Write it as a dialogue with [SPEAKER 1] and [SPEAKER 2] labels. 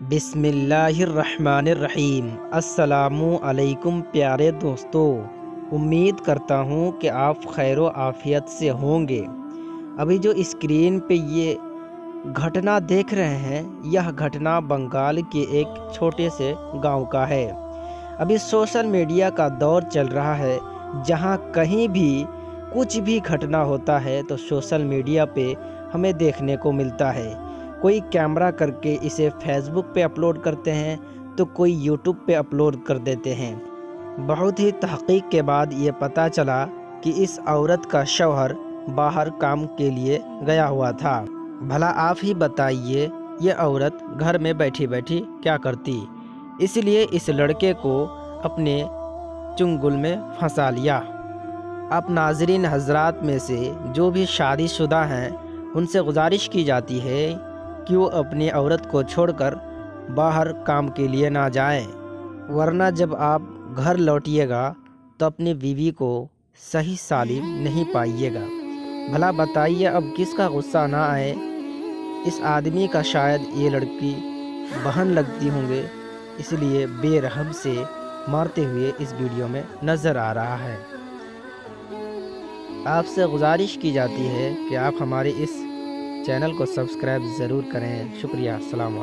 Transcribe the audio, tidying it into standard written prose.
[SPEAKER 1] بسم اللہ الرحمن الرحیم۔ السلام علیکم پیارے دوستو، امید کرتا ہوں کہ آپ خیر و عافیت سے ہوں گے۔ ابھی جو اسکرین پہ یہ گھٹنا دیکھ رہے ہیں، یہ گھٹنا بنگال کے ایک چھوٹے سے گاؤں کا ہے۔ ابھی سوشل میڈیا کا دور چل رہا ہے، جہاں کہیں بھی کچھ بھی گھٹنا ہوتا ہے تو سوشل میڈیا پہ ہمیں دیکھنے کو ملتا ہے۔ کوئی کیمرہ کر کے اسے فیس بک پہ اپلوڈ کرتے ہیں تو کوئی یوٹیوب پہ اپلوڈ کر دیتے ہیں۔ بہت ہی تحقیق کے بعد یہ پتہ چلا کہ اس عورت کا شوہر باہر کام کے لیے گیا ہوا تھا۔ بھلا آپ ہی بتائیے، یہ عورت گھر میں بیٹھی بیٹھی کیا کرتی؟ اس لیے اس لڑکے کو اپنے چنگل میں پھنسا لیا۔ اب ناظرین حضرات میں سے جو بھی شادی شدہ ہیں، ان سے گزارش کی جاتی ہے کہ وہ اپنی عورت کو چھوڑ کر باہر کام کے لیے نہ جائیں، ورنہ جب آپ گھر لوٹیے گا تو اپنی بیوی کو صحیح سالم نہیں پائیے گا۔ بھلا بتائیے اب کس کا غصہ نہ آئے؟ اس آدمی کا شاید یہ لڑکی بہن لگتی ہوں گے، اس لیے بے رحم سے مارتے ہوئے اس ویڈیو میں نظر آ رہا ہے۔ آپ سے گزارش کی جاتی ہے کہ آپ ہمارے اس چینل کو سبسکرائب ضرور کریں۔ شکریہ، السلام علیکم۔